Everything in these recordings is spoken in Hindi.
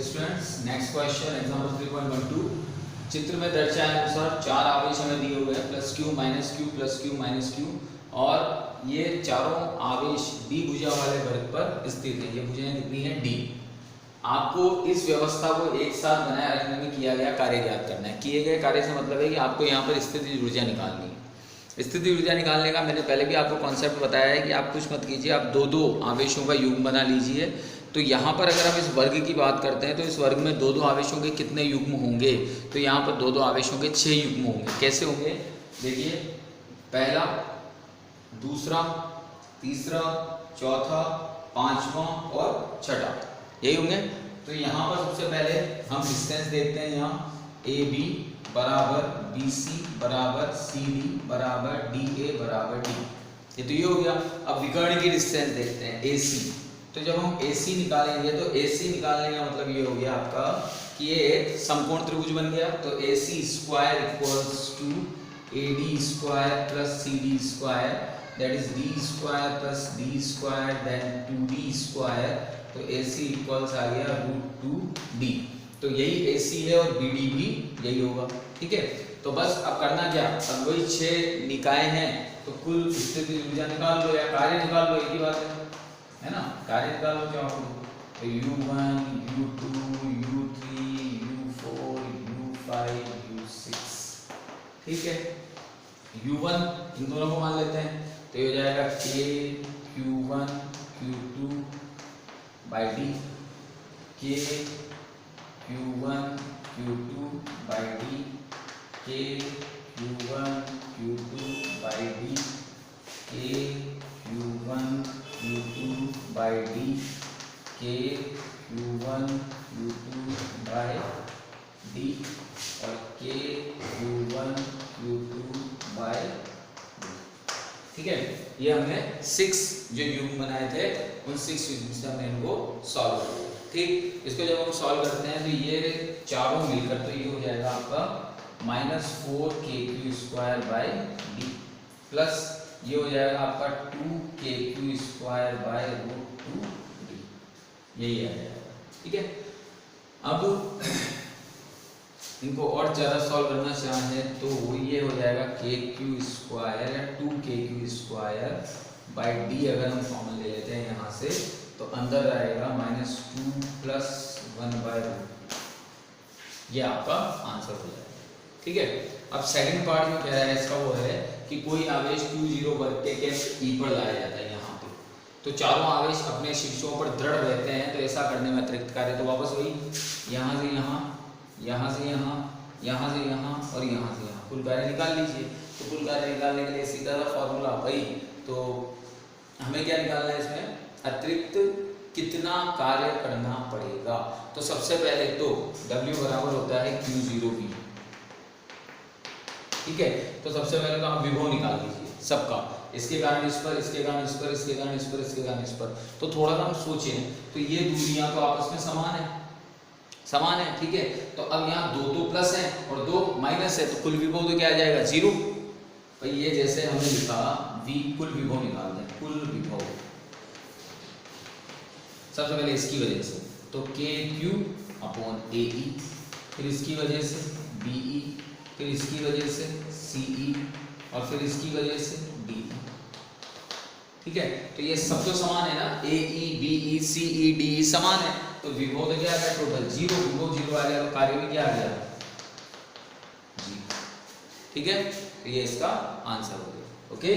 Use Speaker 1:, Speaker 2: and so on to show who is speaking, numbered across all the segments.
Speaker 1: Students, next question example 3.12। चित्र में दर्शाए अनुसार चार आवेश हमें दिए हुए हैं plus Q minus Q plus Q minus Q, और ये चारों आवेश डी भुजा वाले वर्ग पर स्थित है। ये भुजाएं कितनी है? डी। आपको इस व्यवस्था को एक साथ बनाए रखने में किया गया कार्य ज्ञात करना है। किए गए कार्य से मतलब है कि आपको यहाँ पर स्थिति ऊर्जा निकालनी है। स्थिति ऊर्जा निकालने का मैंने पहले भी आपको कॉन्सेप्ट बताया है कि आप कुछ मत कीजिए, आप दो दो आवेशों का युग्म बना लीजिए। तो यहाँ पर अगर हम इस वर्ग की बात करते हैं तो इस वर्ग में दो दो आवेशों के कितने युग्म होंगे? तो यहाँ पर दो दो आवेशों के 6 युग्म होंगे। कैसे होंगे? देखिए, पहला, दूसरा, तीसरा, चौथा, पांचवा और छठा, यही होंगे। तो यहाँ पर सबसे पहले हम डिस्टेंस देखते हैं। यहाँ ए बी बराबर बी सी बराबर सी डी बराबर डी ए बराबर डी, ये तो ये हो गया। अब विकर्ण की डिस्टेंस देखते हैं, ए सी। तो जब हम AC निकालेंगे तो AC निकालने का मतलब ये हो गया आपका कि ये एक समकोण त्रिभुज बन गया। तो AC square equals to AD square plus CD square, that is D square plus D square then 2D square. तो AC इक्वल्स आ गया √2D। तो यही AC है और BD भी यही होगा। ठीक है, तो बस अब करना क्या, अब वही 6 निकाय हैं तो कुल स्थिति ऊर्जा निकाल लो या कार्य निकाल लो, एक ही बात है ना। कार्य निकालो क्या हो, तो U1 U2 U3 U4 U5 U6। ठीक है, U1 इन दोनों को मान लेते हैं, तो ये हो जाएगा K Q1 Q2 by D, K Q1 Q2 by D, K Q1 Q2 by D, K Q1 Q2 by D, K Q1 Q2 by D और K Q1 Q2 by D। ठीक है, ये हमने 6 जो युग्म बनाए थे उन 6 युग्म से हमने इनको सॉल्व किया। ठीक, इसको जब हम सॉल्व करते हैं तो ये चारों मिलकर तो ये हो जाएगा आपका -4KQ square by D plus ये हो जाएगा आपका 2KQ स्क्वायर बाय √2D, यही आ जाएगा। ठीक है, अब इनको और ज़्यादा सॉल्व करना चाहें तो ये हो जाएगा KQ स्क्वायर या 2KQ स्क्वायर बाय D। अगर हम कॉमन ले लेते हैं यहाँ से तो अंदर आएगा -2 प्लस 1/√2, ये आपका आंसर हो जाएगा। ठीक है, अब सेकंड पार्ट में कह रहा है इसका वो है कि कोई आवेश Q0 वर्ग के केंद्र E पर लाया जाता है यहाँ पे। तो चारों आवेश अपने शीर्षों पर दृढ़ रहते हैं, तो ऐसा करने में अतिरिक्त कार्य तो वापस वही, यहाँ से यहाँ, यहाँ से यहाँ, यहाँ से यहाँ और यहाँ से यहाँ, कुल कार्य निकाल लीजिए। तो कुल कार्य निकालने के लिए सीधा सा फॉर्मूला वही, तो हमें क्या निकालना है इसमें, अतिरिक्त कितना कार्य करना पड़ेगा। तो सबसे पहले तो W बराबर होता है Q0V। ठीक है, तो सबसे पहले तो आप विभव निकाल लीजिए सबका, इसके कारण इस पर, इसके कारण इस पर, इसके कारण इस पर, इसके कारण इस पर। तो थोड़ा सा हम सोचें तो ये दूरियां तो आपस में समान है, समान है। ठीक है, तो अब यहाँ दो प्लस है और 2 माइनस है, तो कुल विभव तो क्या आ जाएगा, 0। भाई ये जैसे हमने लिखा V, कुल विभव निकाल दें, कुल विभव सबसे पहले इसकी वजह से तो KQ/AE, फिर इसकी वजह से BE, फिर इसकी वजह से CE और फिर इसकी वजह से DE। ठीक है, तो ये सब तो समान है ना, AE BE CE DE समान है, तो विभव तो क्या आ गया, टोटल 0। विभव 0 आ गया तो कार्य भी क्या आ गया, 0। ठीक है, तो ये इसका आंसर हो गया। ओके,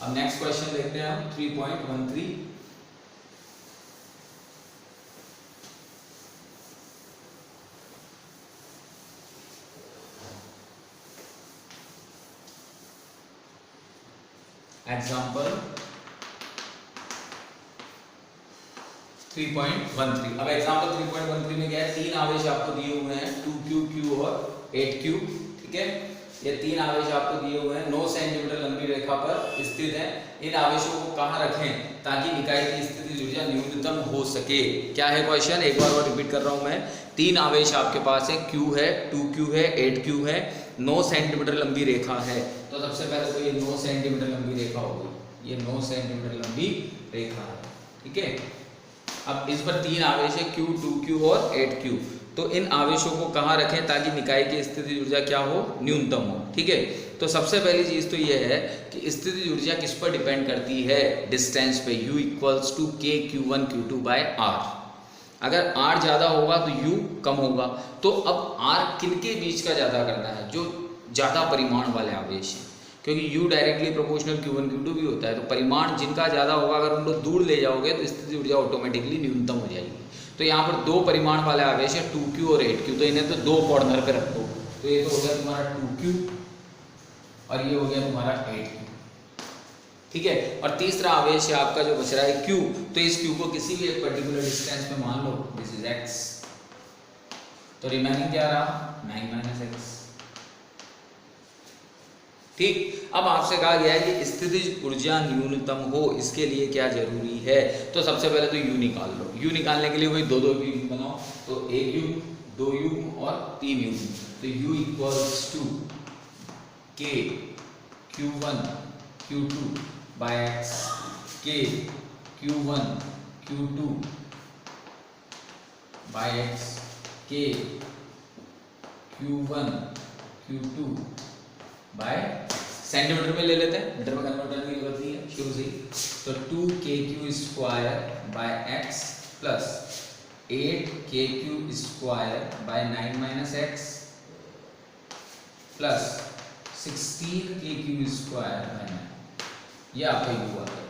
Speaker 1: अब नेक्स्ट क्वेश्चन देखते हैं हम 3.13। एग्जाम्पल 3.13। अब एग्जाम्पल 3.13 में क्या है, 3 आवेश आपको दिए हुए हैं 2Q Q और 8Q। ठीक है, ये 3 आवेश आपको दिए हुए हैं, 9 सेंटीमीटर लंबी रेखा पर स्थित हैं। इन आवेशों को कहाँ रखें ताकि इकाई की स्थिति ऊर्जा न्यूनतम हो सके? क्या है क्वेश्चन, एक बार और रिपीट कर रहा हूं मैं। 3 आवेश आपके पास है, Q है, 2Q है, 8Q है, 9 सेंटीमीटर लंबी रेखा है। तो सबसे पहले तो ये 9 सेंटीमीटर लंबी रेखा होगी, ये 9 सेंटीमीटर लंबी रेखा है। ठीक है, अब इस पर 3 आवेश है Q, 2Q और 8Q। तो इन आवेशों को कहाँ रखें ताकि निकाय की स्थितिज ऊर्जा क्या हो, न्यूनतम हो। ठीक है, तो सबसे पहली चीज़ तो ये है कि स्थितिज ऊर्जा किस पर डिपेंड करती है, डिस्टेंस पे। U equals to K Q1 Q2 by R। अगर R ज़्यादा होगा तो U कम होगा। तो अब R किनके बीच का ज़्यादा करना है, जो ज़्यादा परिमाण वाले आवेश हैं, क्योंकि U directly proportional Q1 Q2 भी होता है। तो परिमाण जिनका ज़्यादा होगा अगर उनको दूर ले जाओगे तो स्थितिज ऊर्जा ऑटोमेटिकली न्यूनतम हो जाएगी। तो यहाँ पर 2 परिमाण वाले आवेश है 2Q और 8Q, तो इन्हें तो 2 कॉर्नर पे रख दो। तो ये तो हो गया तुम्हारा 2Q और ये हो गया तुम्हारा 8Q। ठीक है, और तीसरा आवेश है आपका जो बच रहा है Q। तो इस Q को किसी भी एक पर्टिकुलर डिस्टेंस पे मान लो, दिस इज X। तो रिमेनिंग क्या रहा, 9 - X। ठीक, अब आपसे कहा गया है कि स्थितिज ऊर्जा न्यूनतम हो, इसके लिए क्या जरूरी है। तो सबसे पहले तो U निकाल लो। U निकालने के लिए वही 2 युग्म बनाओ। तो 1 युग्म, 2 युग्म और 3 युग्म। तो U equals to K Q1 Q2 by X, K Q1 Q2 by X, K Q1 Q2 by centimetre में ले लेते हैं, मीटर में कन्वर्ट करने की जरूरत नहीं है शुरू से ही। तो 2KQ square by X plus 8KQ square by 9 - X plus 16KQ square by 9, ये आपका U आ गया।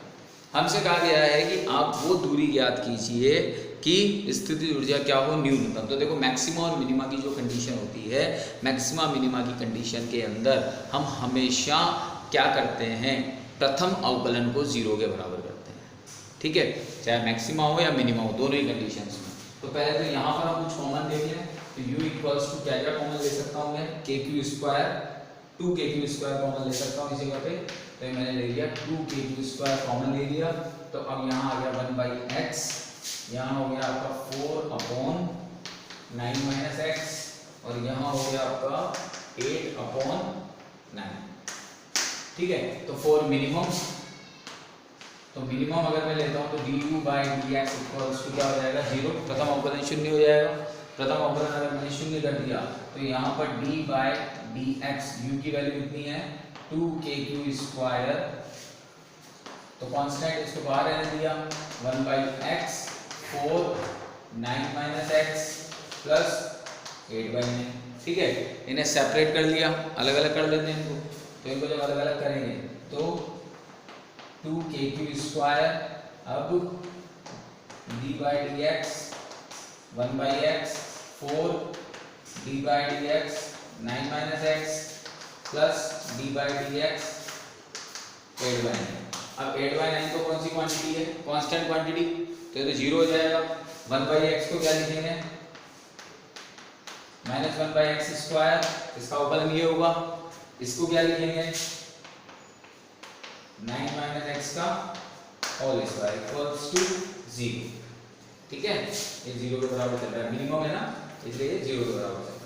Speaker 1: हमसे कहा गया है कि आप वो दूरी ज्ञात कीजिए कि स्थितिज ऊर्जा क्या हो, न्यूनतम। तो देखो मैक्सिमा और मिनिमा की जो कंडीशन होती है, मैक्सिमा मिनिमा की कंडीशन के अंदर हम हमेशा क्या करते हैं, प्रथम अवकलन को 0 के बराबर करते हैं। ठीक है, चाहे मैक्सिमा हो या मिनिमा हो, दोनों ही कंडीशंस में। तो पहले तो यहाँ पर हम कुछ कॉमन देख लें। तो U इक्वल्स टू क्या क्या कॉमन ले सकता हूँ मैं, KQ square, 2KQ square common ले सकता हूँ इस जगह पे। तो मैंने ले लिया 2KQ स्क्वायर कॉमन ले लिया। तो अब यहाँ आ गया 1/x, यहाँ हो गया आपका 4/9 - X और यहाँ हो गया आपका 8/9। ठीक है, तो फॉर मिनिमम, तो मिनिमम अगर मैं लेता हूँ तो du/dx इक्वल्स टू क्या हो जाएगा, 0। प्रथम अवकलन 0 हो जाएगा। प्रथम अवकलन अगर मैंने 0 कर दिया तो यहाँ पर d/dx, u की वैल्यू कितनी है 2KQ स्क्वायर, तो कांस्टेंट इसको बाहर रहने दिया, 1/x 4/9 - X प्लस 8/9। ठीक है, इन्हें सेपरेट कर लिया, अलग अलग कर लेते हैं इनको। तो इनको जब अलग अलग करेंगे तो 2KQ स्क्वायर, अब d/dx 1/x 4d/dx 9 - X plus d/dx 8/9। अब 8/9 तो कौन सी क्वांटिटी है, कांस्टेंट क्वांटिटी, तो ये तो 0 हो जाएगा। 1/x को क्या लिखेंगे, -1/x स्क्वायर, इसका अवकलन ये होगा। इसको क्या लिखेंगे, 9 - X का होल स्क्वायर इक्वल्स टू 0। ठीक है, ये 0 के बराबर चल रहा है, मिनिमम है ना, इसलिए ये 0 के बराबर चल रहा है।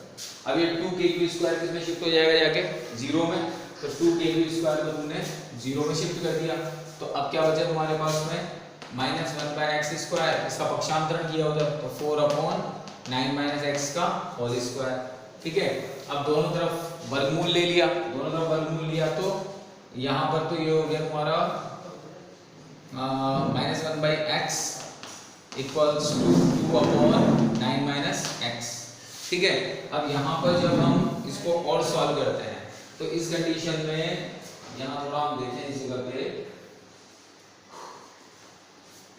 Speaker 1: अब ये 2KQ स्क्वायर किसमें शिफ्ट हो जाएगा जाके, 0 में। तो 2KQ स्क्वायर को तुमने 0 में शिफ्ट कर दिया। तो अब क्या बचा तुम्हारे पास में, -1/x स्क्वायर, इसका पक्षांतरण किया उधर, तो 4/9 - X का होल स्क्वायर। ठीक है, अब दोनों तरफ वर्गमूल ले लिया, दोनों तरफ वर्गमूल लिया तो यहाँ पर तो ये हो गया तुम्हारा -1/x इक्वल्स टू 2/9 - X। ठीक है, अब यहाँ पर जब हम इसको और सॉल्व करते हैं तो इस कंडीशन में, यहाँ थोड़ा हम देखें इस जगह पे,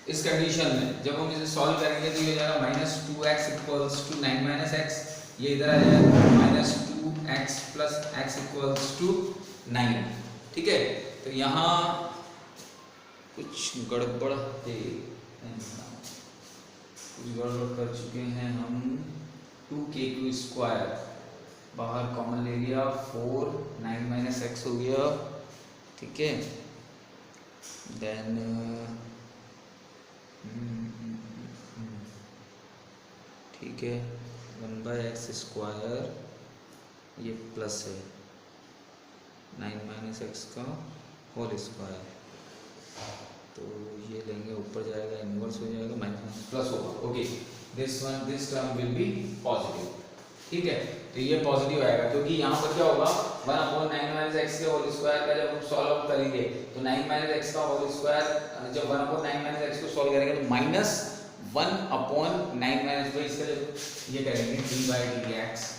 Speaker 1: इस कंडीशन में जब हम इसे सॉल्व करेंगे तो ये जाएगा -2x इक्वल्स टू 9 - X, ये इधर आ जाएगा -2x plus x equals to 9। ठीक है, तो यहाँ कुछ गड़बड़ है, कुछ गड़बड़ कर चुके हैं हम। 2KQ स्क्वायर बाहर कॉमन ले लिया, 4/9 - X हो गया। ठीक है, देन ठीक है, 1/x स्क्वायर, ये प्लस है 9 - X का होल स्क्वायर तो ये लेंगे, ऊपर जाएगा, इन्वर्स हो जाएगा, माइनस प्लस होगा। Okay, this term will be positive, ठीक है। तो ये पॉजिटिव आएगा क्योंकि यहाँ पर क्या होगा, 1/9 माइनस एक्स के होल स्क्वायर का जब हम सॉल्व आउट करेंगे तो 9 माइनस एक्स का होल स्क्वायर, जब 1/9 माइनस एक्स को सॉल्व करेंगे तो माइनस 1/9 माइनस, तो इसका जब ये करेंगे d/dx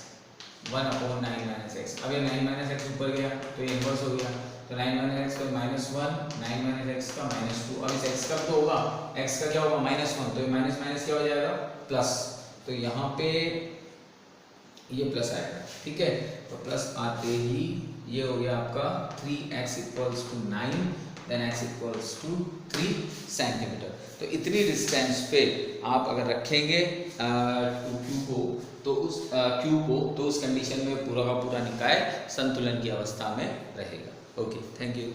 Speaker 1: 1/9 माइनस एक्स। अब ये 9 माइनस एक्स ऊपर गया तो ये इन्वर्स हो गया, तो 9 माइनस एक्स का -1, 9 माइनस एक्स का -2। अब इस एक्स का तो होगा, एक्स का क्या होगा -1, तो माइनस माइनस क्या हो जाएगा प्लस, तो यहाँ पे ये प्लस आएगा, ठीक है। तो प्लस आते ही ये हो गया आपका 3x = 9, देन x = 3 सेंटीमीटर। तो इतनी डिस्टेंस पे आप अगर रखेंगे क्यू को, तो उस कंडीशन में पूरा का पूरा निकाय संतुलन की अवस्था में रहेगा। Okay, thank you.